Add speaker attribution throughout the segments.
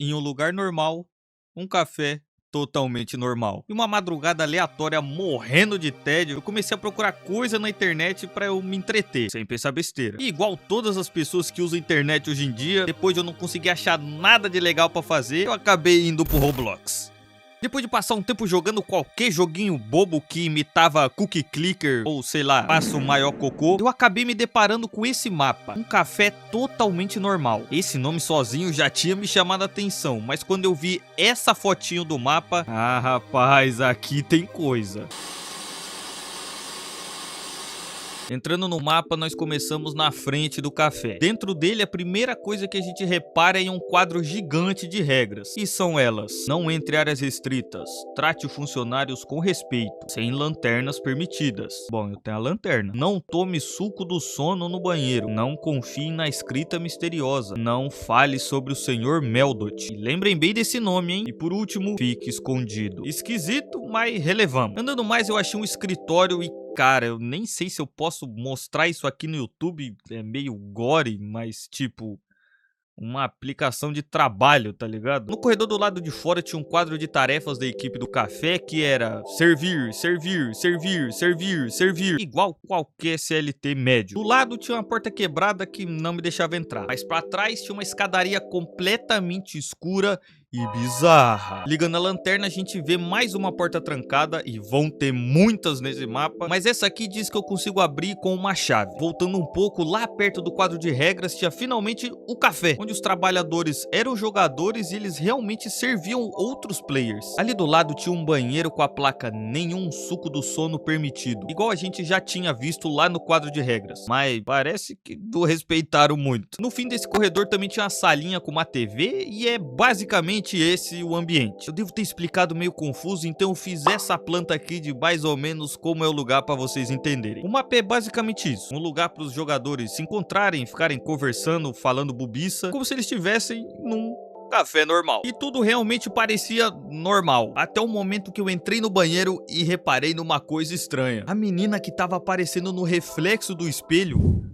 Speaker 1: Em um lugar normal, um café totalmente normal. E uma madrugada aleatória morrendo de tédio, eu comecei a procurar coisa na internet pra eu me entreter, sem pensar besteira. E igual todas as pessoas que usam a internet hoje em dia, depois de eu não conseguir achar nada de legal pra fazer, eu acabei indo pro Roblox. Depois de passar um tempo jogando qualquer joguinho bobo que imitava Cookie Clicker ou sei lá, Faça o Maior Cocô, eu acabei me deparando com esse mapa, um café totalmente normal. Esse nome sozinho já tinha me chamado a atenção, mas quando eu vi essa fotinho do mapa, rapaz, aqui tem coisa. Entrando no mapa, nós começamos na frente do café. Dentro dele, a primeira coisa que a gente repara é um quadro gigante de regras. E são elas: não entre áreas restritas, trate os funcionários com respeito, sem lanternas permitidas. Bom, eu tenho a lanterna. Não tome suco do sono no banheiro. Não confie na escrita misteriosa. Não fale sobre o Sr. Meldot. E lembrem bem desse nome, hein? E por último, fique escondido. Esquisito, mas relevamos. Andando mais, eu achei um escritório e cara, eu nem sei se eu posso mostrar isso aqui no YouTube, é meio gore, mas tipo, uma aplicação de trabalho, tá ligado? No corredor do lado de fora tinha um quadro de tarefas da equipe do café que era servir, servir, servir, servir, servir, igual qualquer CLT médio. Do lado tinha uma porta quebrada que não me deixava entrar, mas pra trás tinha uma escadaria completamente escura e bizarra. Ligando a lanterna, a gente vê mais uma porta trancada, e vão ter muitas nesse mapa, mas essa aqui diz que eu consigo abrir com uma chave. Voltando um pouco, lá perto do quadro de regras tinha finalmente o café, onde os trabalhadores eram jogadores e eles realmente serviam outros players. Ali do lado tinha um banheiro com a placa nenhum suco do sono permitido, igual a gente já tinha visto lá no quadro de regras, mas parece que não respeitaram muito. No fim desse corredor também tinha uma salinha com uma TV e é basicamente esse o ambiente. Eu devo ter explicado meio confuso, então eu fiz essa planta aqui de mais ou menos como é o lugar para vocês entenderem. O mapa é basicamente isso, um lugar para os jogadores se encontrarem, ficarem conversando, falando bobiça, como se eles estivessem num café normal. E tudo realmente parecia normal, até o momento que eu entrei no banheiro e reparei numa coisa estranha. A menina que tava aparecendo no reflexo do espelho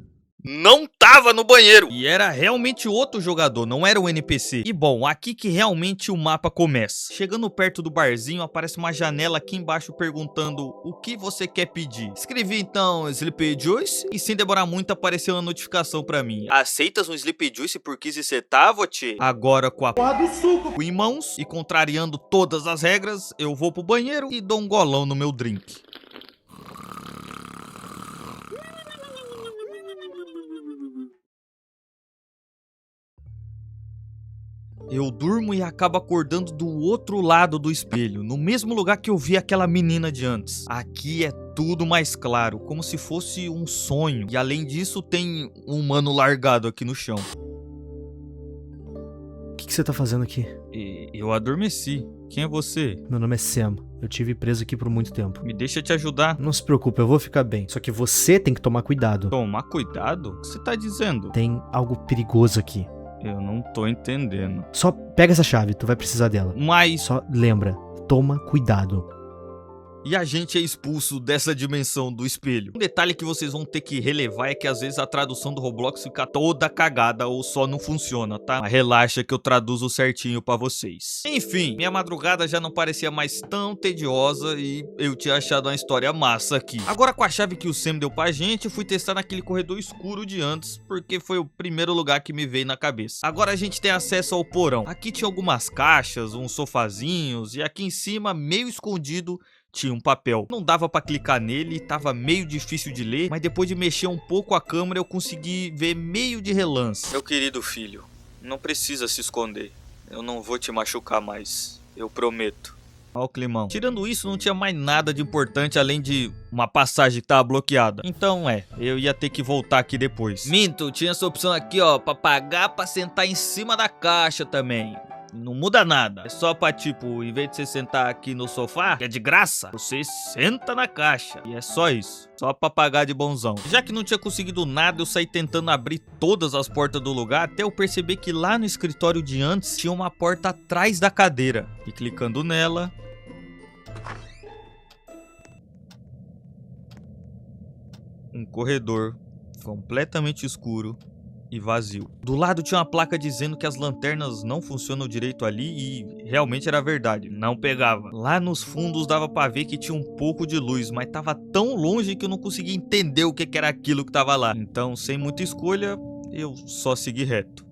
Speaker 1: não tava no banheiro, e era realmente outro jogador, não era um NPC. E bom, aqui que realmente o mapa começa. Chegando perto do barzinho, aparece uma janela aqui embaixo perguntando o que você quer pedir. Escrevi então Sleepy Juice e sem demorar muito apareceu uma notificação pra mim: aceitas um Sleepy Juice por 15 centavos, tchê? Agora com a porra do suco em mãos e contrariando todas as regras, eu vou pro banheiro e dou um golão no meu drink. Eu durmo e acabo acordando do outro lado do espelho, no mesmo lugar que eu vi aquela menina de antes. Aqui é tudo mais claro, como se fosse um sonho. E além disso, tem um humano largado aqui no chão.
Speaker 2: O que você tá fazendo aqui?
Speaker 1: E eu adormeci. Quem é você?
Speaker 2: Meu nome é Sam. Eu tive preso aqui por muito tempo.
Speaker 1: Me deixa te ajudar.
Speaker 2: Não se preocupe, eu vou ficar bem. Só que você tem que tomar cuidado.
Speaker 1: Tomar cuidado? O que você tá dizendo?
Speaker 2: Tem algo perigoso aqui.
Speaker 1: Eu não tô entendendo.
Speaker 2: Só pega essa chave, tu vai precisar dela.
Speaker 1: Mas
Speaker 2: Só lembra, toma cuidado.
Speaker 1: e a gente é expulso dessa dimensão do espelho. Um detalhe que vocês vão ter que relevar é que às vezes a tradução do Roblox fica toda cagada ou só não funciona, tá? Mas relaxa que eu traduzo certinho pra vocês. Enfim, minha madrugada já não parecia mais tão tediosa e eu tinha achado uma história massa aqui. Agora com a chave que o Sam deu pra gente, eu fui testar naquele corredor escuro de antes, porque foi o primeiro lugar que me veio na cabeça. Agora a gente tem acesso ao porão. Aqui tinha algumas caixas, uns sofazinhos e aqui em cima, meio escondido, tinha um papel. Não dava pra clicar nele, tava meio difícil de ler, mas depois de mexer um pouco a câmera eu consegui ver meio de relance. Meu querido filho, não precisa se esconder. Eu não vou te machucar mais. Eu prometo. Ó o climão. Tirando isso, não tinha mais nada de importante além de uma passagem que tava bloqueada. Então eu ia ter que voltar aqui depois. Minto, tinha essa opção aqui, ó, pra pagar pra sentar em cima da caixa também. Não muda nada, é só pra tipo, em vez de você sentar aqui no sofá, que é de graça, você senta na caixa. E é só isso, só pra pagar de bonzão. Já que não tinha conseguido nada, eu saí tentando abrir todas as portas do lugar, até eu perceber que lá no escritório de antes tinha uma porta atrás da cadeira. E clicando nela, um corredor completamente escuro e vazio. Do lado tinha uma placa dizendo que as lanternas não funcionam direito ali e realmente era verdade, não pegava. Lá nos fundos dava pra ver que tinha um pouco de luz, mas tava tão longe que eu não conseguia entender o que era aquilo que tava lá. Então, sem muita escolha, eu só segui reto.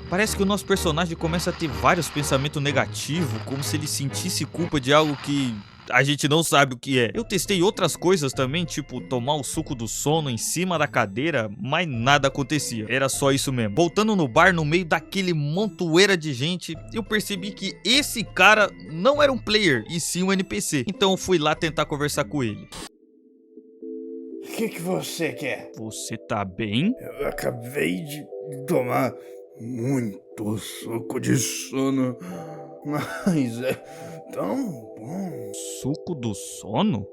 Speaker 1: Parece que o nosso personagem começa a ter vários pensamentos negativos, como se ele sentisse culpa de algo que a gente não sabe o que é. Eu testei outras coisas também, tipo tomar o suco do sono em cima da cadeira, mas nada acontecia. Era só isso mesmo. Voltando no bar, no meio daquele montoeira de gente, eu percebi que esse cara não era um player, e sim um NPC. Então eu fui lá tentar conversar com ele.
Speaker 3: O que você quer?
Speaker 1: Você tá bem?
Speaker 3: Eu acabei de tomar muito suco de sono, mas é tão bom.
Speaker 1: Suco do sono?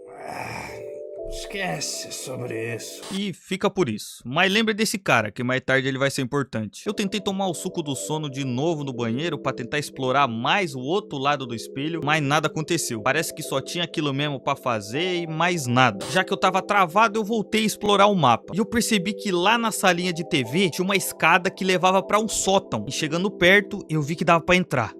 Speaker 3: Esquece sobre isso.
Speaker 1: E fica por isso. Mas lembre desse cara, que mais tarde ele vai ser importante. Eu tentei tomar o suco do sono de novo no banheiro pra tentar explorar mais o outro lado do espelho, mas nada aconteceu. Parece que só tinha aquilo mesmo pra fazer e mais nada. Já que eu tava travado, eu voltei a explorar o mapa. E eu percebi que lá na salinha de TV tinha uma escada que levava pra um sótão. E chegando perto, eu vi que dava pra entrar.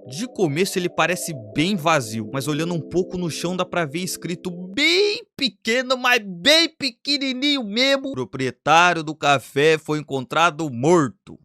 Speaker 1: De começo ele parece bem vazio, mas olhando um pouco no chão dá pra ver escrito bem pequeno, mas bem pequenininho mesmo: o proprietário do café foi encontrado morto.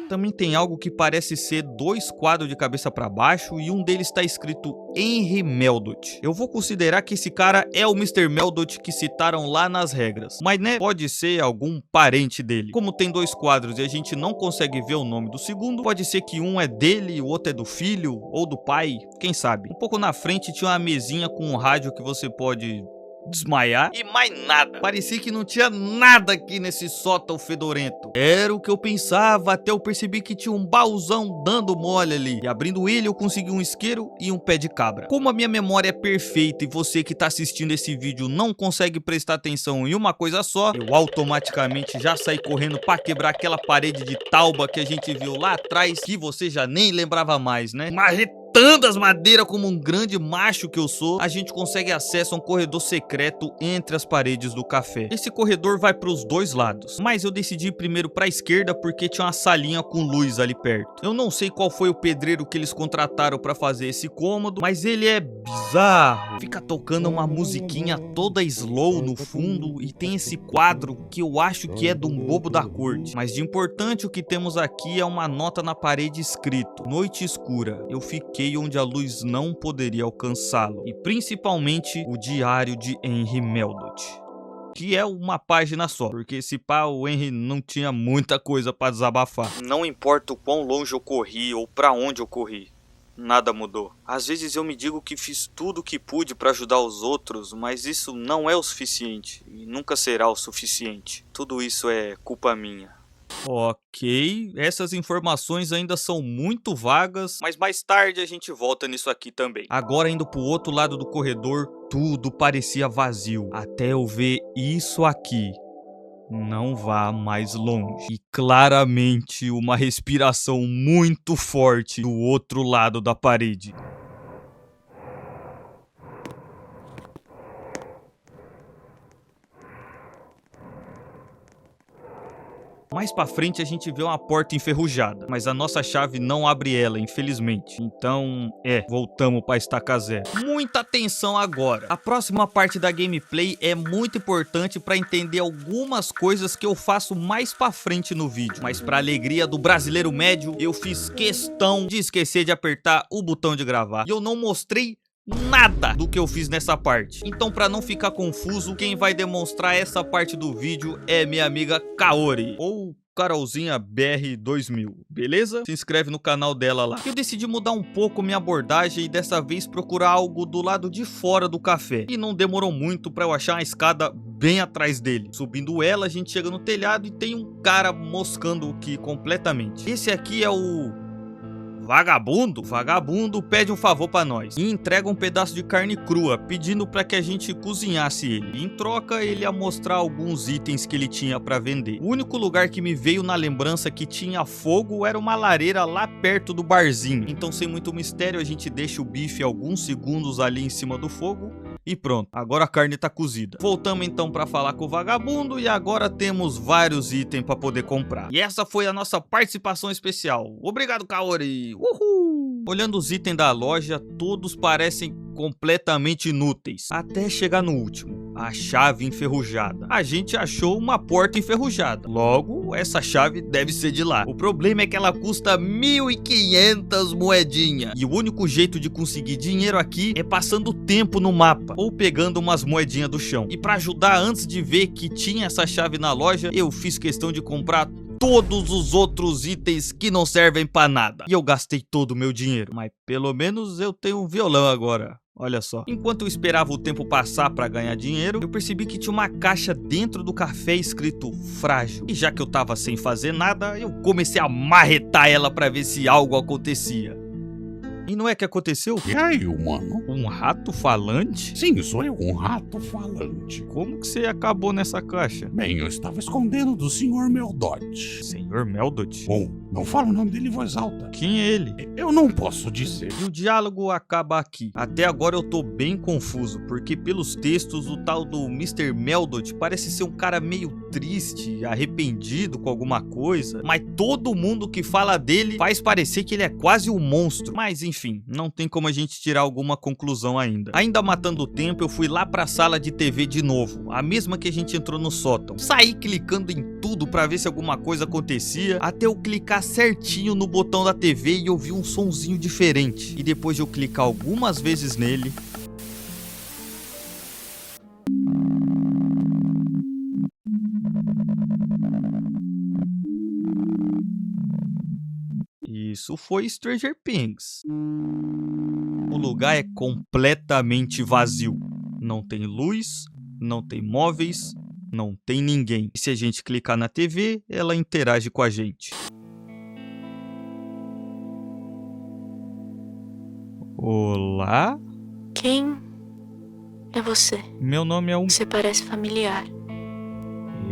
Speaker 1: Também tem algo que parece ser 2 quadros de cabeça para baixo e um deles está escrito Henry Meldot. Eu vou considerar que esse cara é o Mr. Meldot que citaram lá nas regras, mas né, pode ser algum parente dele. Como tem 2 quadros e a gente não consegue ver o nome do segundo, pode ser que um é dele e o outro é do filho ou do pai, quem sabe. Um pouco na frente tinha uma mesinha com um rádio que você pode desmaiar e mais nada. Parecia que não tinha nada aqui nesse sótão fedorento. Era o que eu pensava até eu percebi que tinha um baúzão dando mole ali. E abrindo ele eu consegui um isqueiro e um pé de cabra. Como a minha memória é perfeita e você que tá assistindo esse vídeo não consegue prestar atenção em uma coisa só, eu automaticamente já saí correndo pra quebrar aquela parede de tauba que a gente viu lá atrás, que você já nem lembrava mais, né? Marretando as madeiras como um grande macho que eu sou, a gente consegue acesso a um corredor secreto entre as paredes do café. Esse corredor vai para os 2 lados, mas eu decidi ir primeiro para a esquerda porque tinha uma salinha com luz ali perto. Eu não sei qual foi o pedreiro que eles contrataram para fazer esse cômodo, mas ele é bizarro. Fica tocando uma musiquinha toda slow no fundo e tem esse quadro que eu acho que é de um bobo da corte. Mas de importante o que temos aqui é uma nota na parede escrito: noite escura, eu fiquei onde a luz não poderia alcançá-lo, e principalmente o diário de Henry Meldot, que é uma página só, porque esse pá o Henry não tinha muita coisa para desabafar. Não importa o quão longe eu corri ou para onde eu corri, nada mudou. Às vezes eu me digo que fiz tudo o que pude para ajudar os outros, mas isso não é o suficiente e nunca será o suficiente. Tudo isso é culpa minha. Ok, essas informações ainda são muito vagas, mas mais tarde a gente volta nisso aqui também. Agora indo pro outro lado do corredor, tudo parecia vazio, até eu ver isso aqui. Não vá mais longe. E claramente uma respiração muito forte do outro lado da parede. Mais pra frente a gente vê uma porta enferrujada, mas a nossa chave não abre ela, infelizmente. Então, voltamos pra estaca zero. Muita atenção agora. A próxima parte da gameplay é muito importante pra entender algumas coisas que eu faço mais pra frente no vídeo. Mas pra alegria do brasileiro médio, eu fiz questão de esquecer de apertar o botão de gravar. E eu não mostrei nada do que eu fiz nessa parte. Então, para não ficar confuso, quem vai demonstrar essa parte do vídeo é minha amiga Kaori, ou Carolzinha BR 2000, beleza? Se inscreve no canal dela lá. Eu decidi mudar um pouco minha abordagem e dessa vez procurar algo do lado de fora do café. E não demorou muito para eu achar uma escada bem atrás dele. Subindo ela, a gente chega no telhado e tem um cara moscando aqui completamente. Esse aqui é o Vagabundo? Vagabundo pede um favor pra nós e entrega um pedaço de carne crua, pedindo pra que a gente cozinhasse ele. Em troca, ele ia mostrar alguns itens que ele tinha pra vender. O único lugar que me veio na lembrança que tinha fogo era uma lareira lá perto do barzinho. Então, sem muito mistério, a gente deixa o bife alguns segundos ali em cima do fogo. E pronto, agora a carne tá cozida. Voltamos então pra falar com o vagabundo e agora temos vários itens pra poder comprar. E essa foi a nossa participação especial. Obrigado, Kaori! Uhul! Olhando os itens da loja, todos parecem completamente inúteis, até chegar no último, a chave enferrujada. A gente achou uma porta enferrujada, logo essa chave deve ser de lá. O problema é que ela custa 1.500 moedinhas e o único jeito de conseguir dinheiro aqui é passando tempo no mapa ou pegando umas moedinhas do chão. E para ajudar, antes de ver que tinha essa chave na loja, eu fiz questão de comprar todos os outros itens que não servem pra nada. E eu gastei todo o meu dinheiro, mas pelo menos eu tenho um violão agora. Olha só. Enquanto eu esperava o tempo passar pra ganhar dinheiro, eu percebi que tinha uma caixa dentro do café escrito frágil. E já que eu tava sem fazer nada, eu comecei a marretar ela pra ver se algo acontecia. E não é que aconteceu?
Speaker 4: E aí, mano?
Speaker 1: Um rato falante?
Speaker 4: Sim, sou eu, um rato falante.
Speaker 1: Como que você acabou nessa caixa?
Speaker 4: Bem, eu estava escondendo do Sr. Meldot.
Speaker 1: Senhor Meldot?
Speaker 4: Bom, não fala o nome dele em voz alta.
Speaker 1: Quem é ele?
Speaker 4: Eu não posso dizer.
Speaker 1: E o diálogo acaba aqui. Até agora eu tô bem confuso, porque pelos textos o tal do Mr. Meldot parece ser um cara meio triste, arrependido com alguma coisa, mas todo mundo que fala dele faz parecer que ele é quase um monstro. Mas enfim, não tem como a gente tirar alguma conclusão ainda. Ainda matando o tempo, eu fui lá pra sala de TV de novo, a mesma que a gente entrou no sótão. Saí clicando em tudo pra ver se alguma coisa acontecia, até eu clicar certinho no botão da TV e ouvir um sonzinho diferente. E depois de eu clicar algumas vezes nele, isso foi Stranger Things. O lugar é completamente vazio. Não tem luz, não tem móveis, não tem ninguém. E se a gente clicar na TV, ela interage com a gente. Olá?
Speaker 5: Quem é você?
Speaker 1: Meu nome é
Speaker 5: Você parece familiar.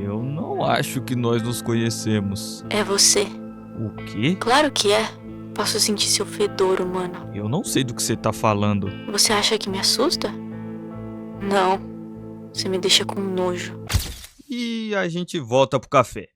Speaker 1: Eu não acho que nós nos conhecemos.
Speaker 5: É você.
Speaker 1: O quê?
Speaker 5: Claro que é. Posso sentir seu fedor humano.
Speaker 1: Eu não sei do que você tá falando.
Speaker 5: Você acha que me assusta? Não. Você me deixa com nojo.
Speaker 1: E a gente volta pro café.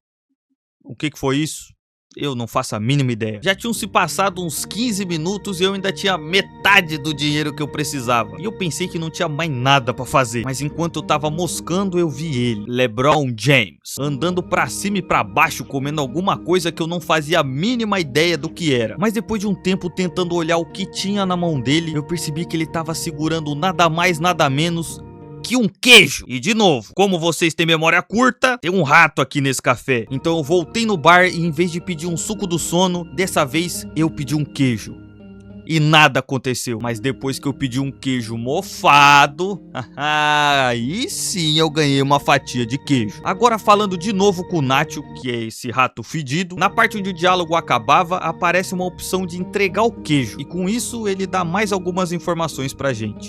Speaker 1: O que foi isso? Eu não faço a mínima ideia. Já tinham se passado uns 15 minutos e eu ainda tinha metade do dinheiro que eu precisava. E eu pensei que não tinha mais nada pra fazer. Mas enquanto eu tava moscando, eu vi ele, LeBron James, andando pra cima e pra baixo, comendo alguma coisa que eu não fazia a mínima ideia do que era. Mas depois de um tempo tentando olhar o que tinha na mão dele, eu percebi que ele tava segurando nada mais, nada menos que um queijo. E de novo, como vocês têm memória curta, tem um rato aqui nesse café. Então eu voltei no bar e em vez de pedir um suco do sono, dessa vez eu pedi um queijo. E nada aconteceu. Mas depois que eu pedi um queijo mofado, aí sim eu ganhei uma fatia de queijo. Agora falando de novo com o Nacho, que é esse rato fedido, na parte onde o diálogo acabava, aparece uma opção de entregar o queijo. E com isso ele dá mais algumas informações pra gente.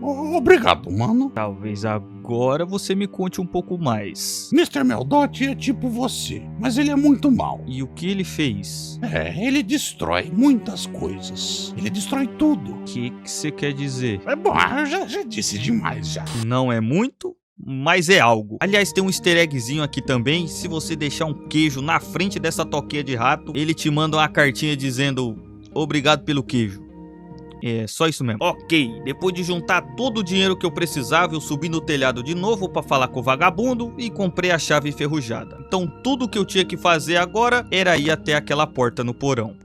Speaker 4: Obrigado, mano.
Speaker 1: Talvez agora você me conte um pouco mais.
Speaker 4: Mr. Meldot é tipo você, mas ele é muito mau.
Speaker 1: E o que ele fez?
Speaker 4: Ele destrói muitas coisas. Ele destrói tudo.
Speaker 1: O que você quer dizer?
Speaker 4: É bom, eu já disse demais já.
Speaker 1: Não é muito, mas é algo. Aliás, tem um easter eggzinho aqui também. Se você deixar um queijo na frente dessa toquinha de rato, ele te manda uma cartinha dizendo obrigado pelo queijo. É só isso mesmo. Ok, depois de juntar todo o dinheiro que eu precisava, eu subi no telhado de novo pra falar com o vagabundo e comprei a chave enferrujada. Então tudo que eu tinha que fazer agora era ir até aquela porta no porão.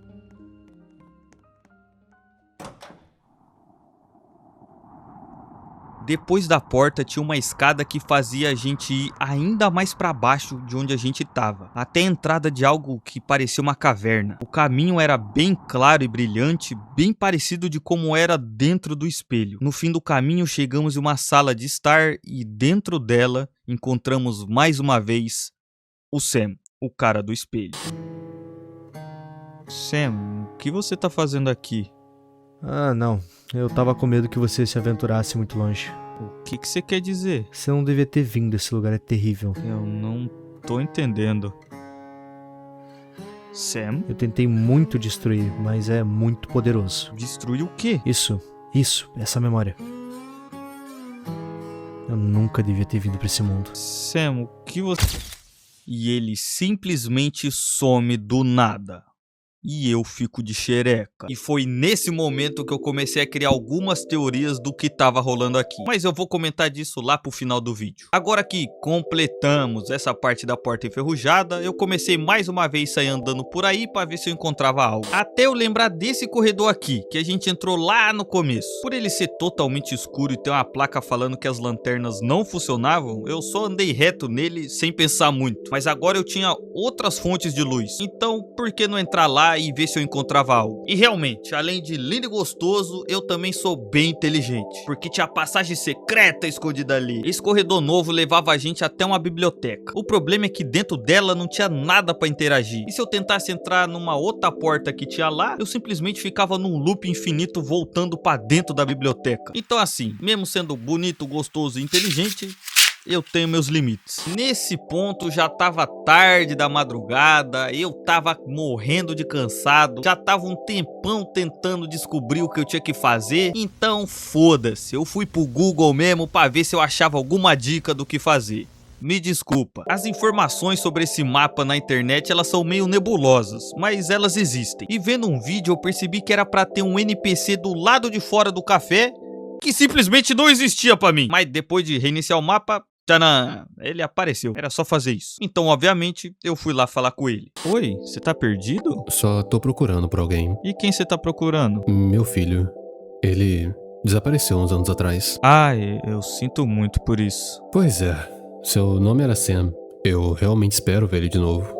Speaker 1: Depois da porta tinha uma escada que fazia a gente ir ainda mais para baixo de onde a gente estava, até a entrada de algo que parecia uma caverna. O caminho era bem claro e brilhante, bem parecido de como era dentro do espelho. No fim do caminho chegamos em uma sala de estar e dentro dela encontramos mais uma vez o Sam, o cara do espelho. Sam, o que você tá fazendo aqui?
Speaker 2: Ah, não. Eu tava com medo que você se aventurasse muito longe.
Speaker 1: O que você quer dizer?
Speaker 2: Você não devia ter vindo, esse lugar é terrível.
Speaker 1: Eu não tô entendendo. Sam?
Speaker 2: Eu tentei muito destruir, mas é muito poderoso.
Speaker 1: Destruir o quê?
Speaker 2: Isso, essa memória. Eu nunca devia ter vindo pra esse mundo.
Speaker 1: Sam, o que você... E ele simplesmente some do nada. E eu fico de xereca. E foi nesse momento que eu comecei a criar algumas teorias do que tava rolando aqui. Mas eu vou comentar disso lá pro final do vídeo. Agora que completamos essa parte da porta enferrujada, eu comecei mais uma vez a sair andando por aí pra ver se eu encontrava algo. Até eu lembrar desse corredor aqui, que a gente entrou lá no começo. Por ele ser totalmente escuro e ter uma placa falando que as lanternas não funcionavam, eu só andei reto nele sem pensar muito. Mas agora eu tinha outras fontes de luz. Então, por que não entrar lá e ver se eu encontrava algo? E realmente, além de lindo e gostoso, eu também sou bem inteligente, porque tinha passagem secreta escondida ali. Esse corredor novo levava a gente até uma biblioteca. O problema é que dentro dela não tinha nada pra interagir. E se eu tentasse entrar numa outra porta que tinha lá, eu simplesmente ficava num loop infinito voltando pra dentro da biblioteca. Então assim, mesmo sendo bonito, gostoso e inteligente, eu tenho meus limites. Nesse ponto já tava tarde da madrugada, eu tava morrendo de cansado, já tava um tempão tentando descobrir o que eu tinha que fazer, então foda-se, eu fui pro Google mesmo pra ver se eu achava alguma dica do que fazer. Me desculpa, as informações sobre esse mapa na internet elas são meio nebulosas, mas elas existem. E vendo um vídeo eu percebi que era pra ter um NPC do lado de fora do café que simplesmente não existia pra mim. Mas depois de reiniciar o mapa, tcharam, ele apareceu. Era só fazer isso. Então, obviamente, eu fui lá falar com ele. Oi, você tá perdido?
Speaker 6: Só tô procurando por alguém.
Speaker 1: E quem você tá procurando?
Speaker 6: Meu filho. Ele desapareceu uns anos atrás.
Speaker 1: Ah, eu sinto muito por isso.
Speaker 6: Pois é. Seu nome era Sam. Eu realmente espero ver ele de novo.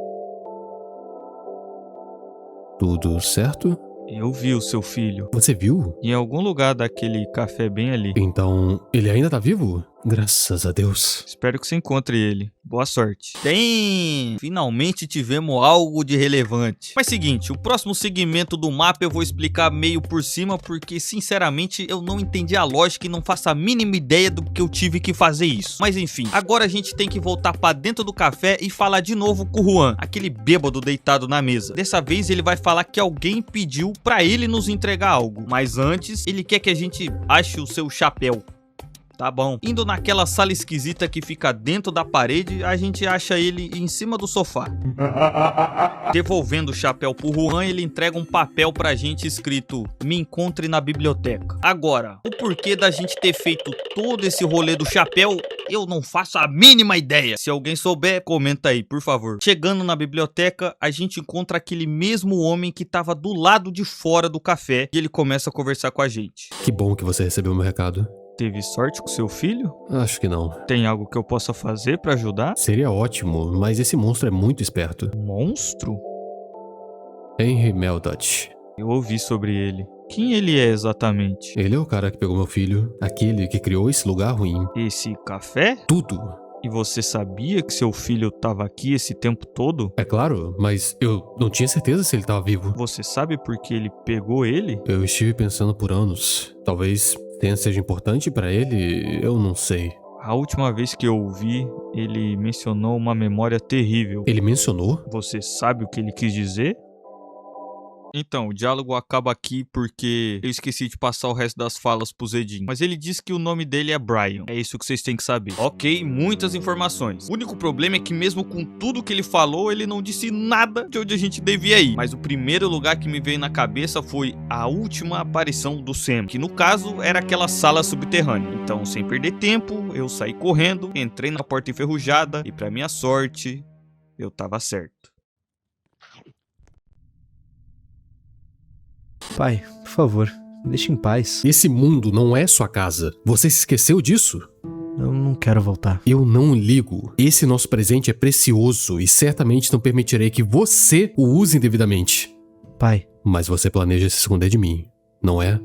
Speaker 6: Tudo certo?
Speaker 1: Eu vi o seu filho.
Speaker 6: Você viu?
Speaker 1: Em algum lugar daquele café bem ali.
Speaker 6: Então, ele ainda tá vivo? Graças a Deus.
Speaker 1: Espero que você encontre ele. Boa sorte. Finalmente tivemos algo de relevante. Mas seguinte, o próximo segmento do mapa eu vou explicar meio por cima, porque sinceramente eu não entendi a lógica e não faço a mínima ideia do que eu tive que fazer isso. Mas enfim, agora a gente tem que voltar pra dentro do café e falar de novo com o Juan, aquele bêbado deitado na mesa. Dessa vez ele vai falar que alguém pediu pra ele nos entregar algo, mas antes ele quer que a gente ache o seu chapéu. Tá bom. Indo naquela sala esquisita que fica dentro da parede, a gente acha ele em cima do sofá. Devolvendo o chapéu pro Juan, ele entrega um papel pra gente escrito: me encontre na biblioteca. Agora, o porquê da gente ter feito todo esse rolê do chapéu, eu não faço a mínima ideia. Se alguém souber, comenta aí, por favor. Chegando na biblioteca, a gente encontra aquele mesmo homem que tava do lado de fora do café e ele começa a conversar com a gente.
Speaker 6: Que bom que você recebeu meu recado.
Speaker 1: Teve sorte com seu filho?
Speaker 6: Acho que não.
Speaker 1: Tem algo que eu possa fazer pra ajudar?
Speaker 6: Seria ótimo, mas esse monstro é muito esperto.
Speaker 1: Monstro?
Speaker 6: Henry Meldutch.
Speaker 1: Eu ouvi sobre ele. Quem ele é exatamente?
Speaker 6: Ele é o cara que pegou meu filho, aquele que criou esse lugar ruim.
Speaker 1: Esse café?
Speaker 6: Tudo.
Speaker 1: E você sabia que seu filho tava aqui esse tempo todo?
Speaker 6: É claro, mas eu não tinha certeza se ele tava vivo.
Speaker 1: Você sabe por que ele pegou ele?
Speaker 6: Eu estive pensando por anos. Talvez seja importante pra ele, eu não sei.
Speaker 1: A última vez que eu ouvi, ele mencionou uma memória terrível.
Speaker 6: Ele mencionou?
Speaker 1: Você sabe o que ele quis dizer? Então, o diálogo acaba aqui porque eu esqueci de passar o resto das falas pro Zedin. Mas ele disse que o nome dele é Brian. É isso que vocês têm que saber. Ok, muitas informações. O único problema é que mesmo com tudo que ele falou, ele não disse nada de onde a gente devia ir. Mas o primeiro lugar que me veio na cabeça foi a última aparição do Sam, que no caso era aquela sala subterrânea. Então, sem perder tempo, eu saí correndo, entrei na porta enferrujada e, pra minha sorte, eu tava certo.
Speaker 2: Pai, por favor, me deixe em paz.
Speaker 6: Esse mundo não é sua casa. Você se esqueceu disso?
Speaker 2: Eu não quero voltar.
Speaker 6: Eu não ligo. Esse nosso presente é precioso e certamente não permitirei que você o use indevidamente.
Speaker 2: Pai.
Speaker 6: Mas você planeja se esconder de mim, não é?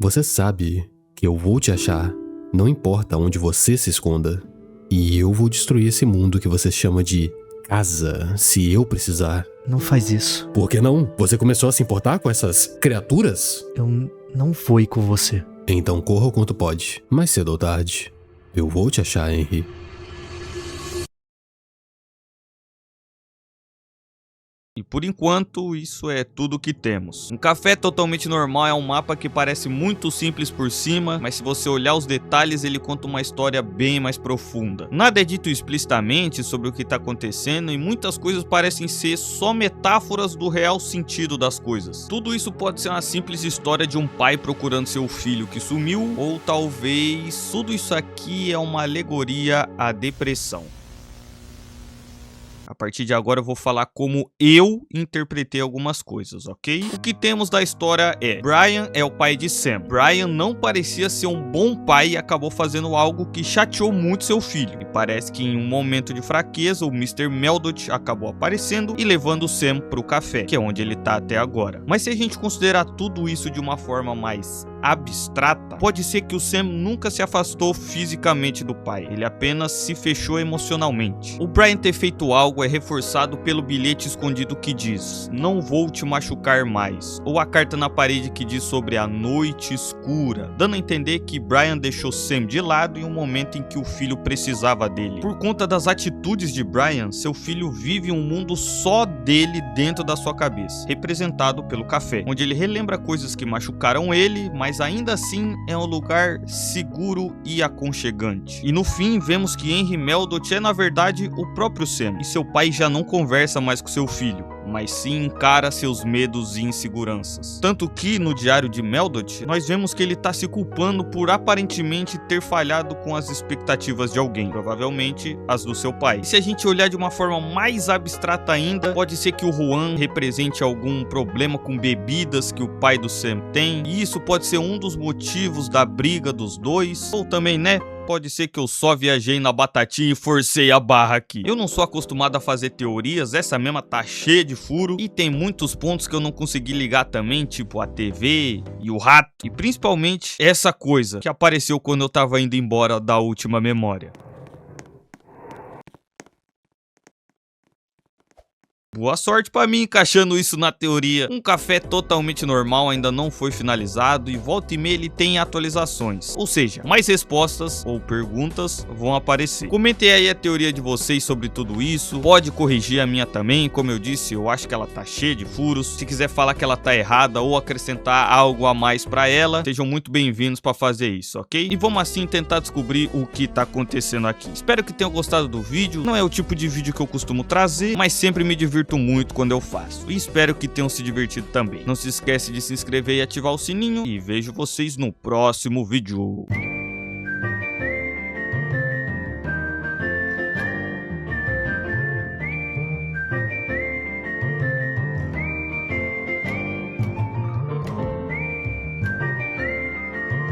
Speaker 6: Você sabe que eu vou te achar, não importa onde você se esconda. E eu vou destruir esse mundo que você chama de casa se eu precisar.
Speaker 2: Não faz isso.
Speaker 6: Por que não? Você começou a se importar com essas criaturas?
Speaker 2: Eu não vou ir com você.
Speaker 6: Então corra o quanto pode. Mais cedo ou tarde, eu vou te achar, Henry.
Speaker 1: E por enquanto, isso é tudo que temos. Um café totalmente normal é um mapa que parece muito simples por cima, mas se você olhar os detalhes, ele conta uma história bem mais profunda. Nada é dito explicitamente sobre o que está acontecendo e muitas coisas parecem ser só metáforas do real sentido das coisas. Tudo isso pode ser uma simples história de um pai procurando seu filho que sumiu, ou talvez tudo isso aqui é uma alegoria à depressão. A partir de agora eu vou falar como eu interpretei algumas coisas, ok? O que temos da história é: Brian é o pai de Sam. Brian não parecia ser um bom pai e acabou fazendo algo que chateou muito seu filho. E parece que em um momento de fraqueza, o Mr. Meldot acabou aparecendo e levando Sam pro café, que é onde ele tá até agora. Mas se a gente considerar tudo isso de uma forma mais abstrata, pode ser que o Sam nunca se afastou fisicamente do pai, ele apenas se fechou emocionalmente. O Brian ter feito algo é reforçado pelo bilhete escondido que diz: "Não vou te machucar mais", ou a carta na parede que diz sobre a noite escura, dando a entender que Brian deixou Sam de lado em um momento em que o filho precisava dele. Por conta das atitudes de Brian, seu filho vive um mundo só dele dentro da sua cabeça, representado pelo café, onde ele relembra coisas que machucaram ele, mas ainda assim é um lugar seguro e aconchegante. E no fim vemos que Henry Meldot é na verdade o próprio Sam, e seu pai já não conversa mais com seu filho, mas sim encara seus medos e inseguranças. Tanto que no diário de Meldot nós vemos que ele está se culpando por aparentemente ter falhado com as expectativas de alguém, provavelmente as do seu pai. E se a gente olhar de uma forma mais abstrata ainda, pode ser que o Juan represente algum problema com bebidas que o pai do Sam tem, e isso pode ser um dos motivos da briga dos dois, ou também, né, pode ser que eu só viajei na batatinha e forcei a barra aqui. Eu não sou acostumado a fazer teorias, essa mesma tá cheia de furo e tem muitos pontos que eu não consegui ligar também, tipo a TV e o rato, e principalmente essa coisa que apareceu quando eu tava indo embora da última memória. Boa sorte pra mim encaixando isso na teoria. Um café totalmente normal ainda não foi finalizado e volta e meia ele tem atualizações. Ou seja, mais respostas ou perguntas vão aparecer. Comentem aí a teoria de vocês sobre tudo isso. Pode corrigir a minha também. Como eu disse, eu acho que ela tá cheia de furos. Se quiser falar que ela tá errada ou acrescentar algo a mais pra ela, sejam muito bem-vindos pra fazer isso, ok? E vamos assim tentar descobrir o que tá acontecendo aqui. Espero que tenham gostado do vídeo. Não é o tipo de vídeo que eu costumo trazer, mas sempre me divirto muito quando eu faço, e espero que tenham se divertido também. Não se esquece de se inscrever e ativar o sininho, e vejo vocês no próximo vídeo.